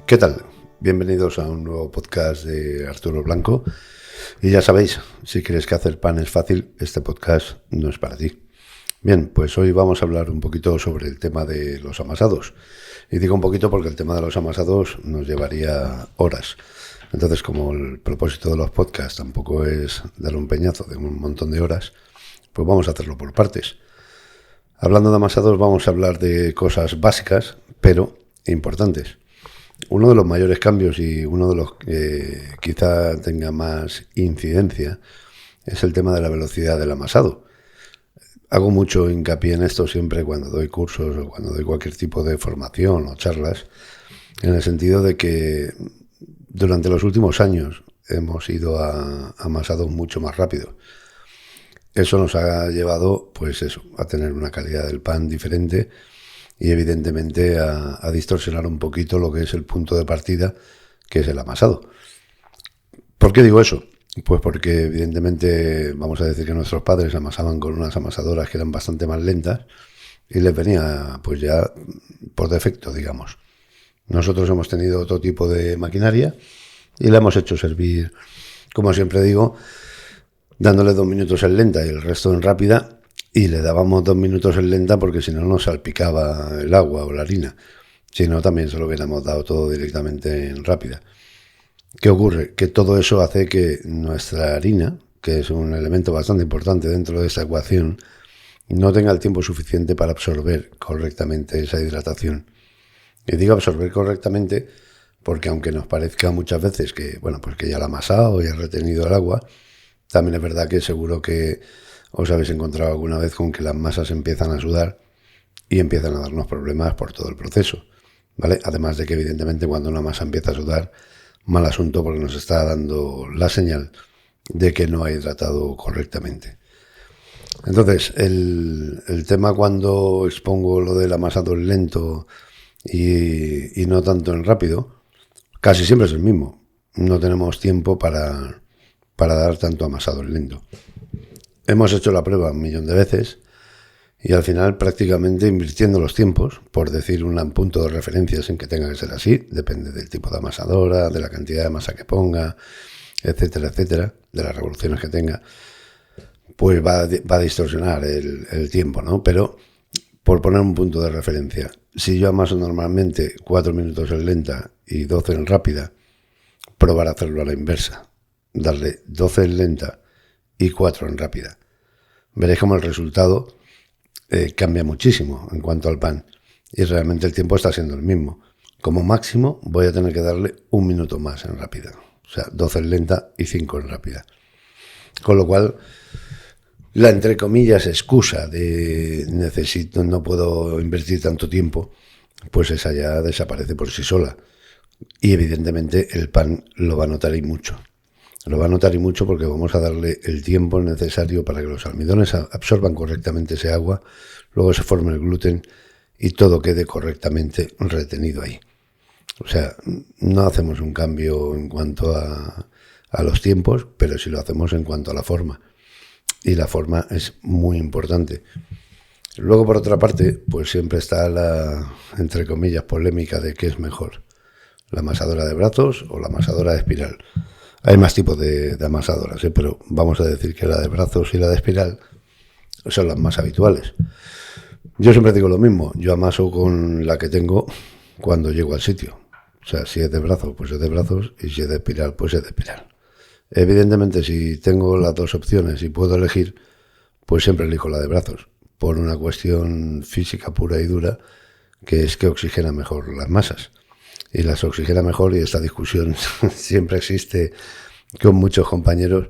¿Qué tal? Bienvenidos a un nuevo podcast de Arturo Blanco. Y ya sabéis, si crees que hacer pan es fácil, este podcast no es para ti. Bien, pues hoy vamos a hablar un poquito sobre el tema de los amasados. Y digo un poquito porque el tema de los amasados nos llevaría horas. Entonces, como el propósito de los podcasts tampoco es dar un peñazo de un montón de horas, pues vamos a hacerlo por partes. Hablando de amasados, vamos a hablar de cosas básicas, pero importantes. Uno de los mayores cambios y uno de los que quizá tenga más incidencia es el tema de la velocidad del amasado. Hago mucho hincapié en esto siempre cuando doy cursos o cuando doy cualquier tipo de formación o charlas, en el sentido de que durante los últimos años hemos ido a amasados mucho más rápido. Eso nos ha llevado, pues eso, a tener una calidad del pan diferente y evidentemente a distorsionar un poquito lo que es el punto de partida, que es el amasado. ¿Por qué digo eso? Pues porque evidentemente vamos a decir que nuestros padres amasaban con unas amasadoras que eran bastante más lentas y les venía pues ya por defecto, digamos. Nosotros hemos tenido otro tipo de maquinaria y la hemos hecho servir, como siempre digo, dándole 2 minutos en lenta y el resto en rápida. Y le dábamos 2 minutos en lenta porque si no nos salpicaba el agua o la harina. Si no, también se lo hubiéramos dado todo directamente en rápida. ¿Qué ocurre? Que todo eso hace que nuestra harina, que es un elemento bastante importante dentro de esta ecuación, no tenga el tiempo suficiente para absorber correctamente esa hidratación. Y digo absorber correctamente porque aunque nos parezca muchas veces que, bueno, pues que ya la ha amasado y ha retenido el agua, también es verdad que seguro que os habéis encontrado alguna vez con que las masas empiezan a sudar y empiezan a darnos problemas por todo el proceso, ¿vale? Además de que evidentemente cuando una masa empieza a sudar, mal asunto porque nos está dando la señal de que no ha hidratado correctamente. Entonces, el tema cuando expongo lo del amasado en lento y no tanto en rápido, casi siempre es el mismo. No tenemos tiempo para dar tanto amasado en lento. Hemos hecho la prueba 1.000.000 de veces y al final prácticamente invirtiendo los tiempos, por decir un punto de referencias en que tenga que ser así, depende del tipo de amasadora, de la cantidad de masa que ponga, etcétera, etcétera, de las revoluciones que tenga, pues va a distorsionar el tiempo, ¿no? Pero por poner un punto de referencia, si yo amaso normalmente 4 minutos en lenta y 12 en rápida, probar a hacerlo a la inversa, darle 12 en lenta y 4 en rápida. Veréis cómo el resultado cambia muchísimo en cuanto al pan y realmente el tiempo está siendo el mismo. Como máximo voy a tener que darle 1 minuto más en rápida, o sea, 12 en lenta y 5 en rápida. Con lo cual, la entre comillas excusa de no puedo invertir tanto tiempo, pues esa ya desaparece por sí sola. Y evidentemente el pan lo va a notar y mucho. Lo va a notar y mucho porque vamos a darle el tiempo necesario para que los almidones absorban correctamente ese agua, luego se forme el gluten y todo quede correctamente retenido ahí. O sea, no hacemos un cambio en cuanto a los tiempos, pero sí lo hacemos en cuanto a la forma. Y la forma es muy importante. Luego, por otra parte, pues siempre está la, entre comillas, polémica de qué es mejor, la amasadora de brazos o la amasadora de espiral. Hay más tipos de amasadoras, pero vamos a decir que la de brazos y la de espiral son las más habituales. Yo siempre digo lo mismo, yo amaso con la que tengo cuando llego al sitio. O sea, si es de brazos, pues es de brazos, y si es de espiral, pues es de espiral. Evidentemente, si tengo las dos opciones y puedo elegir, pues siempre elijo la de brazos, por una cuestión física pura y dura, que es que oxigena mejor las masas. Y las oxigena mejor, y esta discusión siempre existe con muchos compañeros,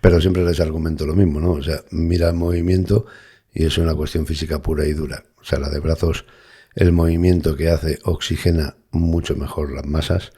pero siempre les argumento lo mismo, ¿no? O sea, mira el movimiento y es una cuestión física pura y dura. O sea, la de brazos, el movimiento que hace oxigena mucho mejor las masas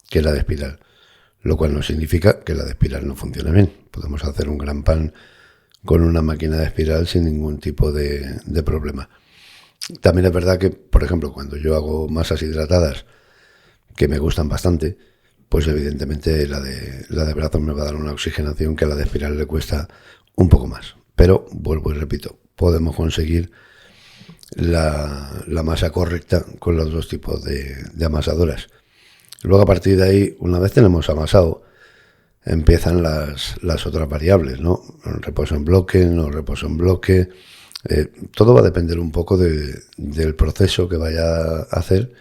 que la de espiral, lo cual no significa que la de espiral no funcione bien. Podemos hacer un gran pan con una máquina de espiral sin ningún tipo de problema. También es verdad que, por ejemplo, cuando yo hago masas hidratadas, que me gustan bastante, pues evidentemente la de brazos me va a dar una oxigenación que a la de espiral le cuesta un poco más. Pero, vuelvo y repito, podemos conseguir la masa correcta con los dos tipos de amasadoras. Luego a partir de ahí, una vez tenemos amasado, empiezan las otras variables, ¿no? Reposo en bloque, no reposo en bloque. Todo va a depender un poco del proceso que vaya a hacer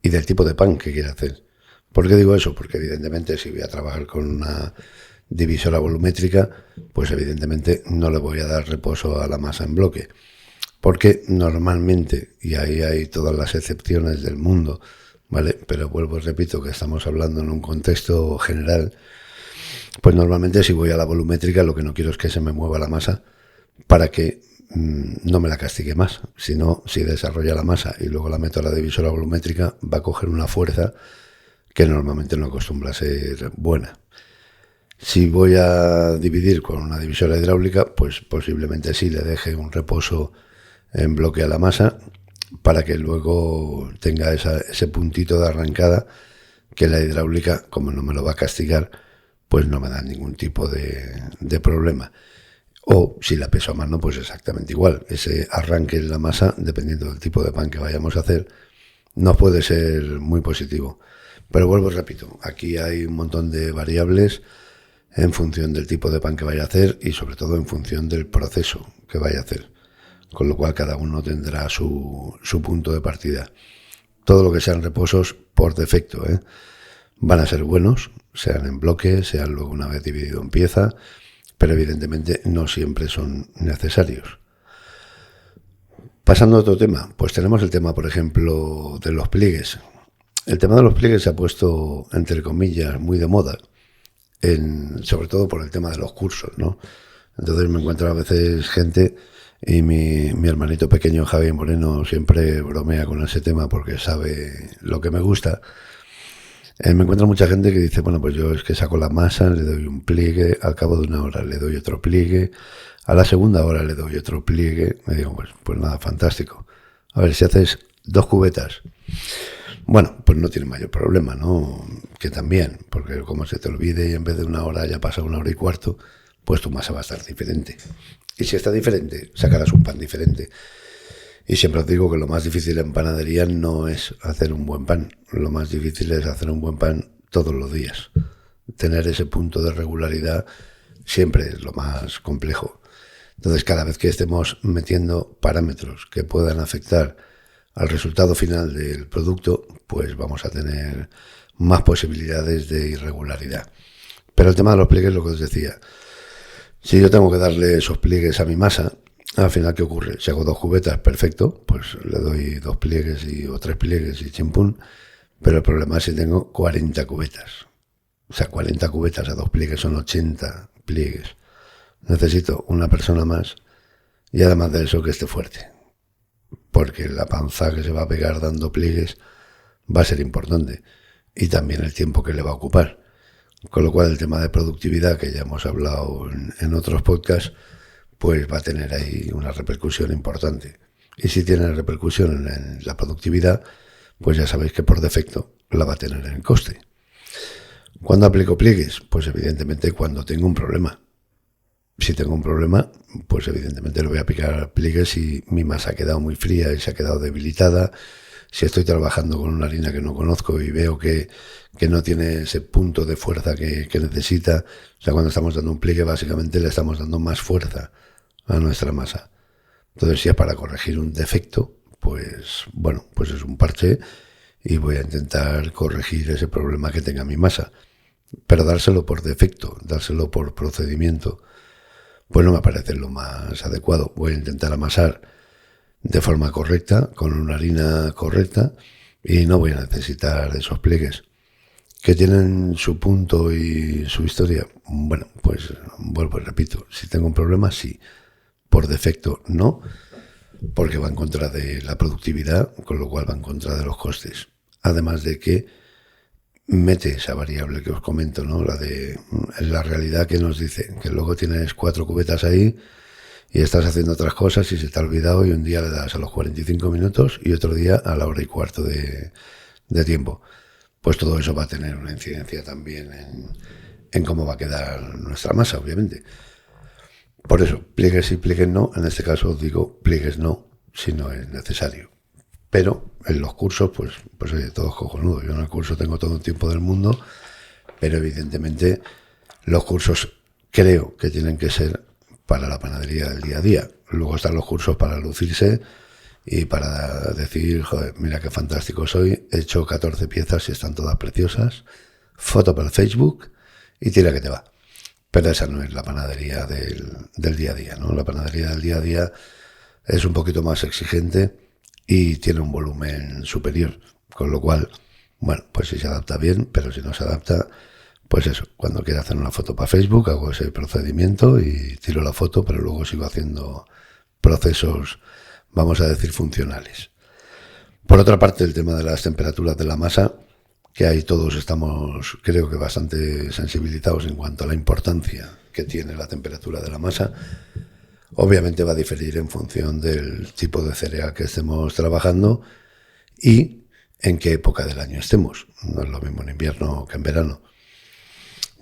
y del tipo de pan que quiera hacer. ¿Por qué digo eso? Porque evidentemente si voy a trabajar con una divisora volumétrica, pues evidentemente no le voy a dar reposo a la masa en bloque. Porque normalmente, y ahí hay todas las excepciones del mundo, ¿vale? Pero vuelvo y repito que estamos hablando en un contexto general, pues normalmente si voy a la volumétrica lo que no quiero es que se me mueva la masa para que no me la castigue más. Si no, si desarrolla la masa y luego la meto a la divisora volumétrica, va a coger una fuerza que normalmente no acostumbra a ser buena. Si voy a dividir con una divisora hidráulica, pues posiblemente sí le deje un reposo en bloque a la masa para que luego tenga ese puntito de arrancada que la hidráulica, como no me lo va a castigar, pues no me da ningún tipo de problema. O si la peso a mano, pues exactamente igual. Ese arranque en la masa, dependiendo del tipo de pan que vayamos a hacer, no puede ser muy positivo. Pero vuelvo y repito, aquí hay un montón de variables en función del tipo de pan que vaya a hacer y sobre todo en función del proceso que vaya a hacer. Con lo cual cada uno tendrá su punto de partida. Todo lo que sean reposos, por defecto, van a ser buenos, sean en bloque, sean luego una vez dividido en pieza, pero evidentemente no siempre son necesarios. Pasando a otro tema, pues tenemos el tema, por ejemplo, de los pliegues. El tema de los pliegues se ha puesto, entre comillas, muy de moda, sobre todo por el tema de los cursos, ¿no? Entonces me encuentro a veces gente, y mi hermanito pequeño Javier Moreno siempre bromea con ese tema porque sabe lo que me gusta. Me encuentro mucha gente que dice, bueno, pues yo es que saco la masa, le doy un pliegue, al cabo de una hora le doy otro pliegue, a la segunda hora le doy otro pliegue. Me digo, pues nada, fantástico. A ver, si haces 2 cubetas, bueno, pues no tiene mayor problema, ¿no? Que también, porque como se te olvide y en vez de una hora ya pasa 1 hora y cuarto, pues tu masa va a estar diferente. Y si está diferente, sacarás un pan diferente. Y siempre os digo que lo más difícil en panadería no es hacer un buen pan. Lo más difícil es hacer un buen pan todos los días. Tener ese punto de regularidad siempre es lo más complejo. Entonces, cada vez que estemos metiendo parámetros que puedan afectar al resultado final del producto, pues vamos a tener más posibilidades de irregularidad. Pero el tema de los pliegues, lo que os decía, si yo tengo que darle esos pliegues a mi masa, al final, ¿qué ocurre? Si hago 2 cubetas, perfecto, pues le doy 2 pliegues o 3 pliegues y chimpún, pero el problema es si tengo 40 cubetas. O sea, 40 cubetas a 2 pliegues son 80 pliegues. Necesito una persona más y además de eso que esté fuerte, porque la panza que se va a pegar dando pliegues va a ser importante y también el tiempo que le va a ocupar. Con lo cual el tema de productividad, que ya hemos hablado en otros podcasts, pues va a tener ahí una repercusión importante. Y si tiene repercusión en la productividad, pues ya sabéis que por defecto la va a tener en el coste. ¿Cuándo aplico pliegues? Pues evidentemente cuando tengo un problema. Si tengo un problema, pues evidentemente le voy a aplicar pliegues si mi masa ha quedado muy fría y se ha quedado debilitada. Si estoy trabajando con una harina que no conozco y veo que no tiene ese punto de fuerza que necesita. O sea, cuando estamos dando un pliegue, básicamente le estamos dando más fuerza a nuestra masa. Entonces, si es para corregir un defecto, pues bueno, pues es un parche y voy a intentar corregir ese problema que tenga mi masa. Pero dárselo por defecto, dárselo por procedimiento, pues no me parece lo más adecuado. Voy a intentar amasar de forma correcta, con una harina correcta, y no voy a necesitar esos pliegues. ¿Que tienen su punto y su historia? Bueno, pues vuelvo y repito, si tengo un problema, sí. Por defecto, no, porque va en contra de la productividad, con lo cual va en contra de los costes. Además de que mete esa variable que os comento, ¿no? La realidad que nos dice que luego tienes 4 cubetas ahí y estás haciendo otras cosas y se te ha olvidado y un día le das a los 45 minutos y otro día a la 1 hora y cuarto de tiempo. Pues todo eso va a tener una incidencia también en cómo va a quedar nuestra masa, obviamente. Por eso, pliegues sí, pliegues no. En este caso os digo pliegues no, si no es necesario. Pero en los cursos, pues oye, todo es cojonudo. Yo en el curso tengo todo el tiempo del mundo, pero evidentemente los cursos creo que tienen que ser para la panadería del día a día. Luego están los cursos para lucirse y para decir, joder, mira qué fantástico soy, he hecho 14 piezas y están todas preciosas, foto para el Facebook y tira que te va. Pero esa no es la panadería del día a día, ¿no? La panadería del día a día es un poquito más exigente y tiene un volumen superior, con lo cual, bueno, pues si se adapta bien, pero si no se adapta, pues eso, cuando quiero hacer una foto para Facebook hago ese procedimiento y tiro la foto, pero luego sigo haciendo procesos, vamos a decir, funcionales. Por otra parte, el tema de las temperaturas de la masa, que ahí todos estamos, creo que bastante sensibilizados en cuanto a la importancia que tiene la temperatura de la masa. Obviamente va a diferir en función del tipo de cereal que estemos trabajando y en qué época del año estemos. No es lo mismo en invierno que en verano.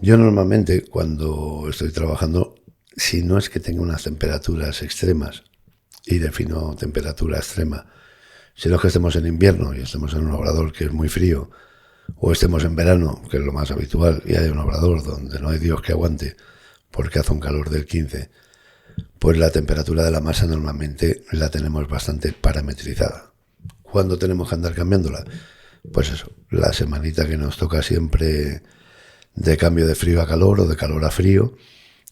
Yo normalmente cuando estoy trabajando, si no es que tenga unas temperaturas extremas, y defino temperatura extrema, si no es que estemos en invierno y estemos en un obrador que es muy frío, o estemos en verano, que es lo más habitual, y hay un obrador donde no hay Dios que aguante porque hace un calor del 15, pues la temperatura de la masa normalmente la tenemos bastante parametrizada. ¿Cuándo tenemos que andar cambiándola? Pues eso, la semanita que nos toca siempre de cambio de frío a calor o de calor a frío,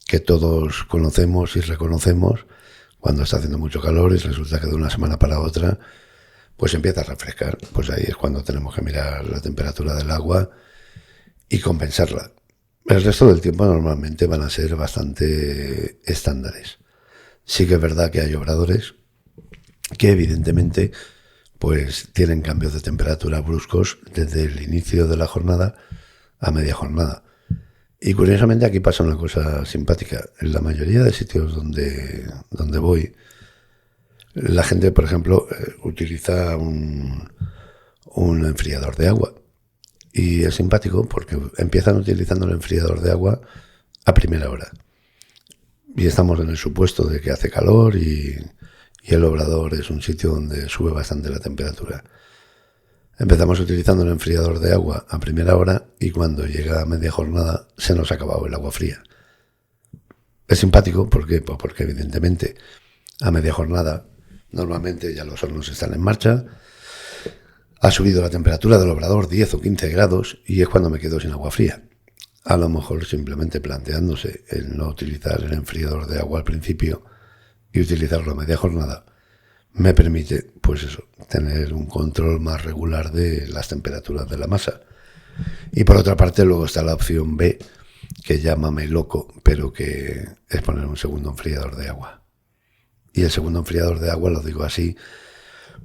que todos conocemos y reconocemos cuando está haciendo mucho calor y resulta que de una semana para otra pues empieza a refrescar. Pues ahí es cuando tenemos que mirar la temperatura del agua y compensarla. El resto del tiempo normalmente van a ser bastante estándares. Sí que es verdad que hay obradores que evidentemente pues tienen cambios de temperatura bruscos desde el inicio de la jornada a media jornada. Y curiosamente aquí pasa una cosa simpática. En la mayoría de sitios donde voy, la gente, por ejemplo, utiliza un enfriador de agua. Y es simpático porque empiezan utilizando el enfriador de agua a primera hora. Y estamos en el supuesto de que hace calor y el obrador es un sitio donde sube bastante la temperatura. Empezamos utilizando el enfriador de agua a primera hora y cuando llega a media jornada se nos ha acabado el agua fría. Es simpático, ¿por qué? Pues porque evidentemente a media jornada normalmente ya los hornos están en marcha, ha subido la temperatura del obrador 10 o 15 grados y es cuando me quedo sin agua fría. A lo mejor simplemente planteándose el no utilizar el enfriador de agua al principio y utilizarlo a media jornada me permite, pues eso, tener un control más regular de las temperaturas de la masa. Y por otra parte luego está la opción B, que llámame loco, pero que es poner un segundo enfriador de agua. Y el segundo enfriador de agua lo digo así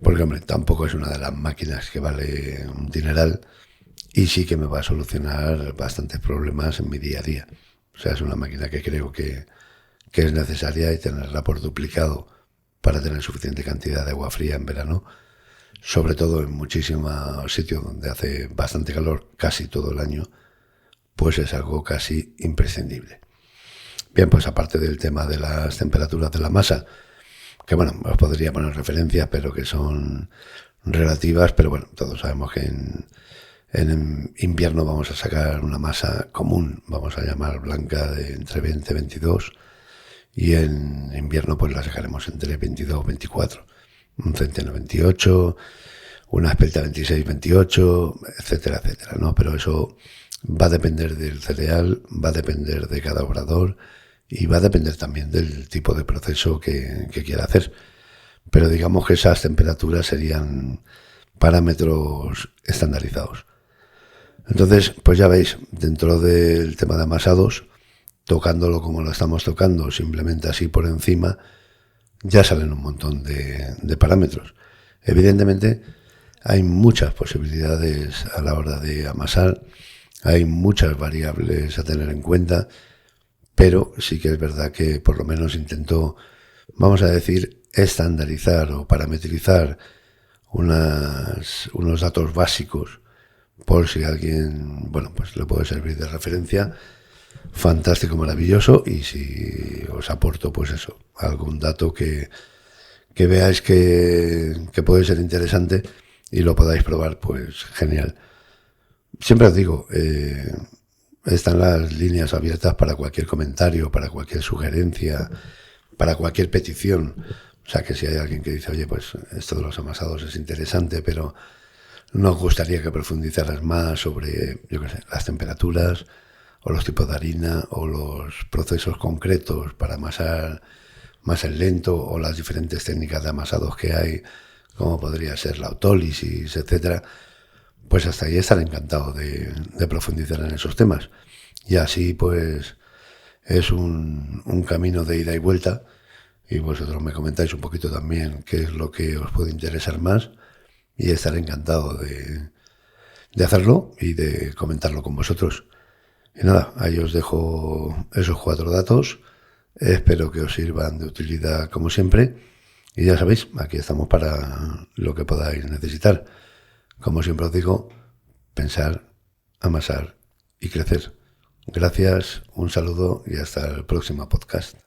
porque, hombre, tampoco es una de las máquinas que vale un dineral y sí que me va a solucionar bastantes problemas en mi día a día. O sea, es una máquina que creo que es necesaria y tenerla por duplicado para tener suficiente cantidad de agua fría en verano, sobre todo en muchísimos sitios donde hace bastante calor casi todo el año, pues es algo casi imprescindible. Bien, pues aparte del tema de las temperaturas de la masa, que bueno, os podría poner referencias, pero que son relativas, pero bueno, todos sabemos que en invierno vamos a sacar una masa común, vamos a llamar blanca, de entre 20 y 22, y en invierno pues la sacaremos entre 22 y 24, un centeno 28, una espelta 26, 28, etcétera, etcétera, ¿no? Pero eso va a depender del cereal, va a depender de cada obrador y va a depender también del tipo de proceso que quiera hacer. Pero digamos que esas temperaturas serían parámetros estandarizados. Entonces, pues ya veis, dentro del tema de amasados, tocándolo como lo estamos tocando, simplemente así por encima, ya salen un montón de parámetros. Evidentemente, hay muchas posibilidades a la hora de amasar, hay muchas variables a tener en cuenta, pero sí que es verdad que por lo menos intento, vamos a decir, estandarizar o parametrizar unos datos básicos por si a alguien, bueno, pues le puede servir de referencia. Fantástico, maravilloso, y si os aporto pues eso, algún dato que que veáis que puede ser interesante y lo podáis probar, pues genial. Siempre os digo, están las líneas abiertas para cualquier comentario, para cualquier sugerencia, para cualquier petición. O sea, que si hay alguien que dice, oye, pues esto de los amasados es interesante, pero nos gustaría que profundizaras más sobre, yo qué sé, las temperaturas o los tipos de harina o los procesos concretos para amasar más en lento o las diferentes técnicas de amasados que hay, como podría ser la autólisis, etcétera, pues hasta ahí estaré encantado de profundizar en esos temas. Y así pues es un camino de ida y vuelta y vosotros me comentáis un poquito también qué es lo que os puede interesar más y estaré encantado de hacerlo y de comentarlo con vosotros. Y nada, ahí os dejo esos 4 datos. Espero que os sirvan de utilidad como siempre. Y ya sabéis, aquí estamos para lo que podáis necesitar. Como siempre os digo, pensar, amasar y crecer. Gracias, un saludo y hasta el próximo podcast.